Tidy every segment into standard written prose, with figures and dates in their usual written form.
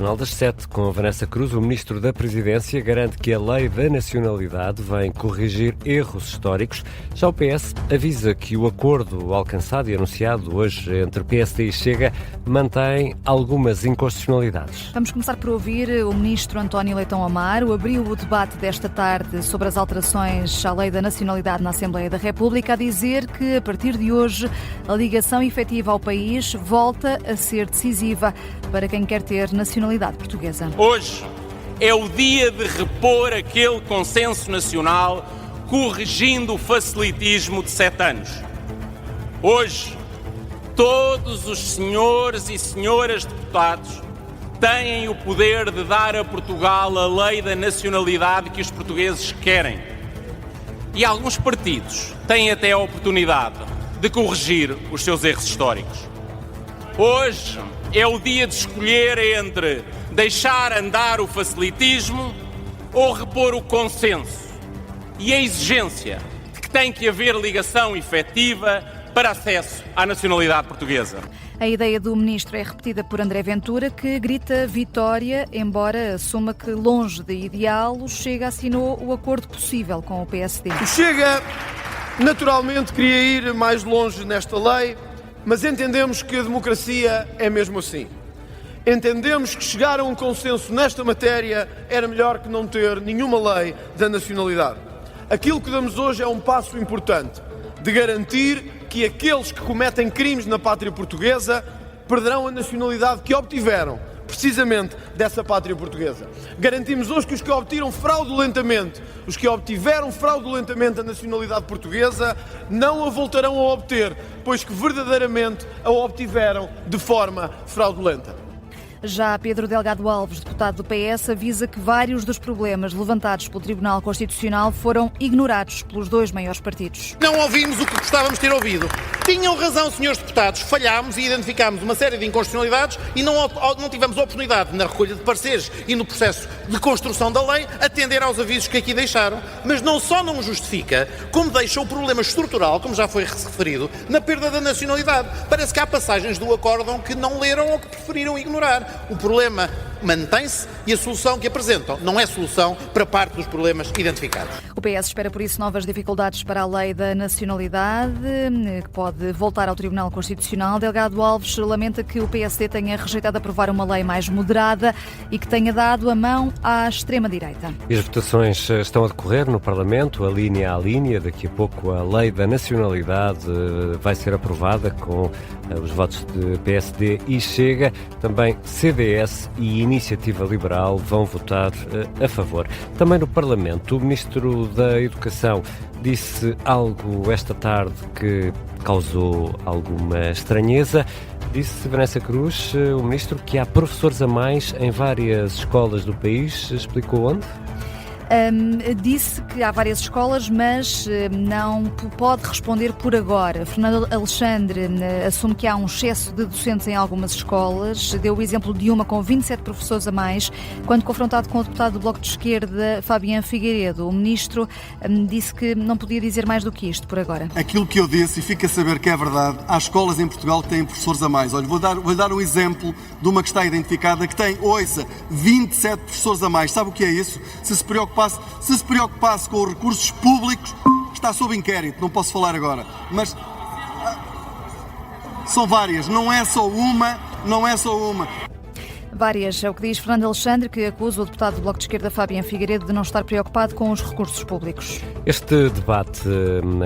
Jornal das 7, com a Vanessa Cruz. O Ministro da Presidência garante que a Lei da Nacionalidade vem corrigir erros históricos. Já o PS avisa que o acordo alcançado e anunciado hoje entre PSD e Chega mantém algumas inconstitucionalidades. Vamos começar por ouvir o Ministro António Leitão Amaro. Abriu o debate desta tarde sobre as alterações à Lei da Nacionalidade na Assembleia da República, a dizer que, a partir de hoje, a ligação efetiva ao país volta a ser decisiva para quem quer ter nacionalidade portuguesa. Hoje é o dia de repor aquele consenso nacional, corrigindo o facilitismo de 7 anos. Hoje, todos os senhores e senhoras deputados têm o poder de dar a Portugal a lei da nacionalidade que os portugueses querem. E alguns partidos têm até a oportunidade de corrigir os seus erros históricos. Hoje é o dia de escolher entre deixar andar o facilitismo ou repor o consenso e a exigência de que tem que haver ligação efetiva para acesso à nacionalidade portuguesa. A ideia do Ministro é repetida por André Ventura, que grita vitória, embora assuma que, longe de ideal, o Chega assinou o acordo possível com o PSD. O Chega, naturalmente, queria ir mais longe nesta lei, mas entendemos que a democracia é mesmo assim. Entendemos que chegar a um consenso nesta matéria era melhor que não ter nenhuma lei da nacionalidade. Aquilo que damos hoje é um passo importante de garantir que aqueles que cometem crimes na pátria portuguesa perderão a nacionalidade que obtiveram, precisamente dessa pátria portuguesa. Garantimos hoje que os que obtiveram fraudulentamente a nacionalidade portuguesa não a voltarão a obter, pois que verdadeiramente a obtiveram de forma fraudulenta. Já Pedro Delgado Alves, deputado do PS, avisa que vários dos problemas levantados pelo Tribunal Constitucional foram ignorados pelos dois maiores partidos. Não ouvimos o que gostávamos de ter ouvido. Tinham razão, senhores deputados, falhámos e identificámos uma série de inconstitucionalidades e não tivemos a oportunidade, na recolha de pareceres e no processo de construção da lei, atender aos avisos que aqui deixaram. Mas não só não justifica, como deixa o problema estrutural, como já foi referido, na perda da nacionalidade. Parece que há passagens do acórdão que não leram ou que preferiram ignorar. O problema mantém-se e a solução que apresentam não é solução para parte dos problemas identificados. O PS espera, por isso, novas dificuldades para a lei da nacionalidade, que pode voltar ao Tribunal Constitucional. Delgado Alves lamenta que o PSD tenha rejeitado aprovar uma lei mais moderada e que tenha dado a mão à extrema-direita. E as votações estão a decorrer no Parlamento, a linha a linha. Daqui a pouco a lei da nacionalidade vai ser aprovada com os votos de PSD e Chega. Também CDS e Iniciativa Liberal vão votar a favor. Também no Parlamento, o Ministro da Educação disse algo esta tarde que causou alguma estranheza. Disse Vanessa Cruz, o Ministro, que há professores a mais em várias escolas do país. Explicou onde? Disse que há várias escolas, mas não pode responder por agora. Fernando Alexandre assume que há um excesso de docentes em algumas escolas. Deu o exemplo de uma com 27 professores a mais, quando confrontado com o deputado do Bloco de Esquerda, Fabián Figueiredo. O Ministro disse que não podia dizer mais do que isto por agora. Aquilo que eu disse, e fica a saber que é verdade, há escolas em Portugal que têm professores a mais. Olha, vou dar um exemplo de uma que está identificada, que tem, 27 professores a mais. Sabe o que é isso? Se se preocupasse com os recursos públicos, está sob inquérito, não posso falar agora, mas são várias, não é só uma. Várias, é o que diz Fernando Alexandre, que acusa o deputado do Bloco de Esquerda, Fabián Figueiredo, de não estar preocupado com os recursos públicos. Este debate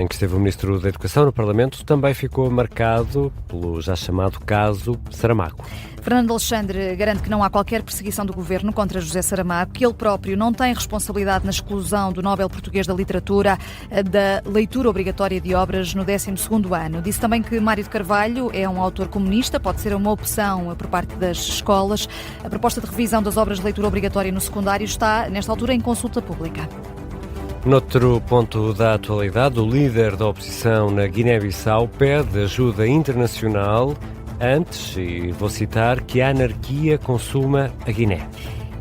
em que esteve o Ministro da Educação no Parlamento também ficou marcado pelo já chamado caso Saramago. Fernando Alexandre garante que não há qualquer perseguição do Governo contra José Saramago, que ele próprio não tem responsabilidade na exclusão do Nobel Português da Literatura da leitura obrigatória de obras no 12º ano. Disse também que Mário de Carvalho é um autor comunista, pode ser uma opção por parte das escolas. A proposta de revisão das obras de leitura obrigatória no secundário está, nesta altura, em consulta pública. Noutro ponto da atualidade, o líder da oposição na Guiné-Bissau pede ajuda internacional antes, e vou citar, que a anarquia consuma a Guiné.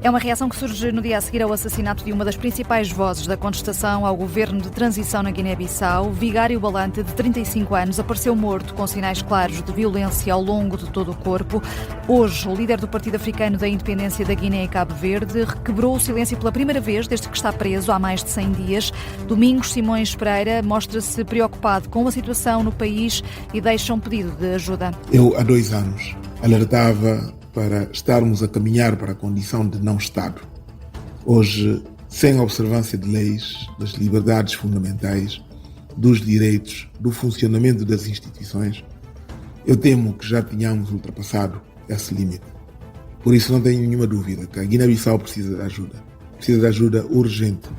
É uma reação que surge no dia a seguir ao assassinato de uma das principais vozes da contestação ao governo de transição na Guiné-Bissau. Vigário Balante, de 35 anos, apareceu morto com sinais claros de violência ao longo de todo o corpo. Hoje, o líder do Partido Africano da Independência da Guiné e Cabo Verde quebrou o silêncio pela primeira vez desde que está preso há mais de 100 dias. Domingos Simões Pereira mostra-se preocupado com a situação no país e deixa um pedido de ajuda. Eu, há 2 anos, alertava para estarmos a caminhar para a condição de não-Estado. Hoje, sem observância de leis, das liberdades fundamentais, dos direitos, do funcionamento das instituições, eu temo que já tenhamos ultrapassado esse limite. Por isso não tenho nenhuma dúvida que a Guiné-Bissau precisa de ajuda. Precisa de ajuda urgente,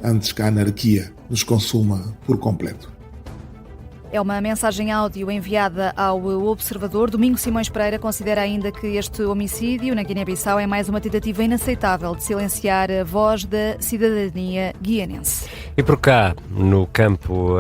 antes que a anarquia nos consuma por completo. É uma mensagem áudio enviada ao Observador. Domingos Simões Pereira considera ainda que este homicídio na Guiné-Bissau é mais uma tentativa inaceitável de silenciar a voz da cidadania guianense. E por cá, no campo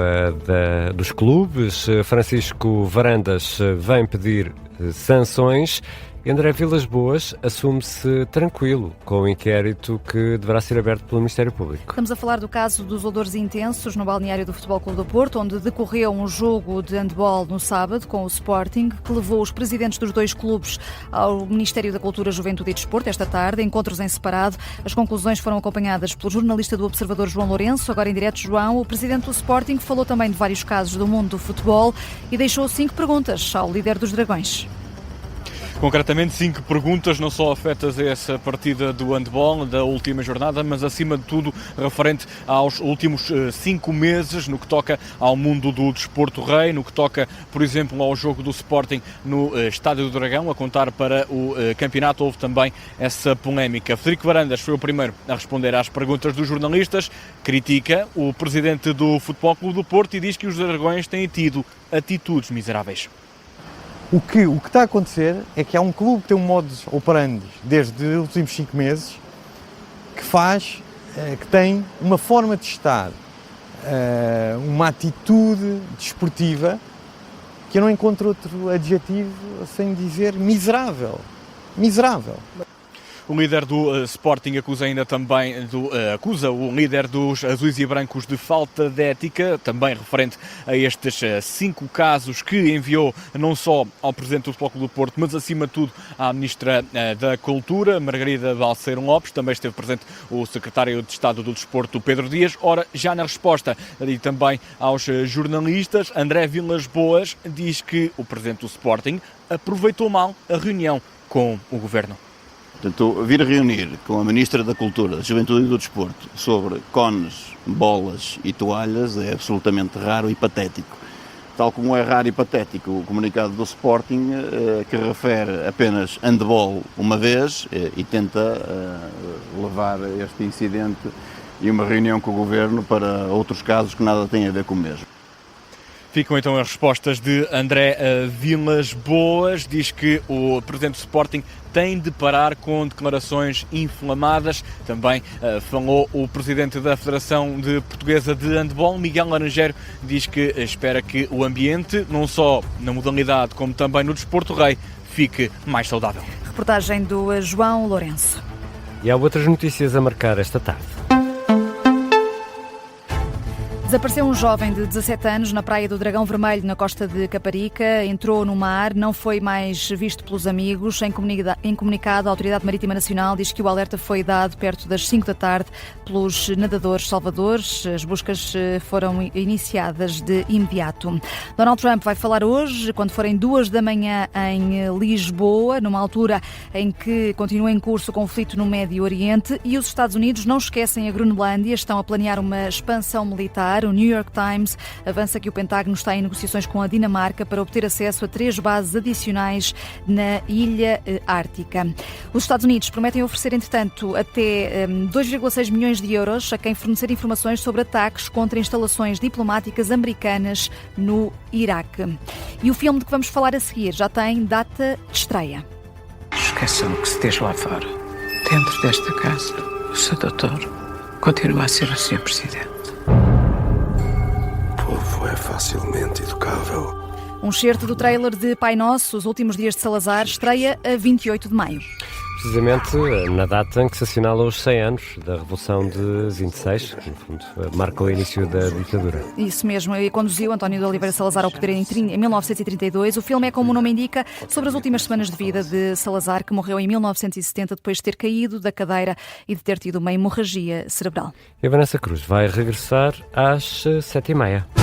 dos clubes, Francisco Varandas vem pedir sanções. E André Vilas Boas assume-se tranquilo com o inquérito que deverá ser aberto pelo Ministério Público. Estamos a falar do caso dos odores intensos no balneário do Futebol Clube do Porto, onde decorreu um jogo de handball no sábado com o Sporting, que levou os presidentes dos 2 clubes ao Ministério da Cultura, Juventude e Desporto esta tarde, encontros em separado. As conclusões foram acompanhadas pelo jornalista do Observador João Lourenço. Agora em direto, João, o presidente do Sporting falou também de vários casos do mundo do futebol e deixou 5 perguntas ao líder dos Dragões. Concretamente 5 perguntas, não só afetas a essa partida do handball da última jornada, mas acima de tudo referente aos últimos 5 meses no que toca ao mundo do desporto rei, no que toca, por exemplo, ao jogo do Sporting no Estádio do Dragão, a contar para o campeonato. Houve também essa polémica. Frederico Varandas foi o primeiro a responder às perguntas dos jornalistas, critica o presidente do Futebol Clube do Porto e diz que os Dragões têm tido atitudes miseráveis. O que está a acontecer é que há um clube que tem um modus operandi desde os últimos 5 meses que tem uma forma de estar, uma atitude desportiva que eu não encontro outro adjetivo sem dizer miserável. Miserável. O líder do Sporting acusa ainda também acusa o líder dos azuis e brancos de falta de ética, também referente a estes 5 casos que enviou não só ao presidente do Futebol Clube do Porto, mas acima de tudo à ministra da Cultura, Margarida Balseiro Lopes. Também esteve presente o secretário de Estado do Desporto, Pedro Dias. Ora, já na resposta e também aos jornalistas, André Vilas Boas diz que o presidente do Sporting aproveitou mal a reunião com o governo. Portanto, vir reunir com a Ministra da Cultura, da Juventude e do Desporto sobre cones, bolas e toalhas é absolutamente raro e patético. Tal como é raro e patético o comunicado do Sporting, que refere apenas handball uma vez e tenta levar este incidente e uma reunião com o Governo para outros casos que nada têm a ver com o mesmo. Ficam então as respostas de André Vilas Boas. Diz que o presidente do Sporting tem de parar com declarações inflamadas. Também falou o presidente da Federação Portuguesa de Handball, Miguel Laranjeiro. Diz que espera que o ambiente, não só na modalidade como também no desporto rei, fique mais saudável. Reportagem do João Lourenço. E há outras notícias a marcar esta tarde. Desapareceu um jovem de 17 anos na praia do Dragão Vermelho, na costa de Caparica. Entrou no mar, não foi mais visto pelos amigos. Em comunicado, a Autoridade Marítima Nacional diz que o alerta foi dado perto das 5 da tarde pelos nadadores salvadores. As buscas foram iniciadas de imediato. Donald Trump vai falar hoje, quando forem 2 da manhã, em Lisboa, numa altura em que continua em curso o conflito no Médio Oriente, e os Estados Unidos não esquecem a Groenlândia, estão a planear uma expansão militar. O New York Times avança que o Pentágono está em negociações com a Dinamarca para obter acesso a 3 bases adicionais na Ilha Ártica. Os Estados Unidos prometem oferecer, entretanto, até 2,6 milhões de euros a quem fornecer informações sobre ataques contra instalações diplomáticas americanas no Iraque. E o filme de que vamos falar a seguir já tem data de estreia. Esqueçam o que se diz lá fora. Dentro desta casa, o Sr. Doutor continua a ser o Sr. Presidente. O povo é facilmente educável. Um excerto do trailer de Pai Nosso, Os Últimos Dias de Salazar, estreia a 28 de maio. precisamente na data em que se assinala os 100 anos da Revolução de 26, que no fundo marca o início da ditadura. Isso mesmo, e conduziu António de Oliveira Salazar ao poder em 1932. O filme é, como o nome indica, sobre as últimas semanas de vida de Salazar, que morreu em 1970 depois de ter caído da cadeira e de ter tido uma hemorragia cerebral. E a Vanessa Cruz vai regressar às 7h30.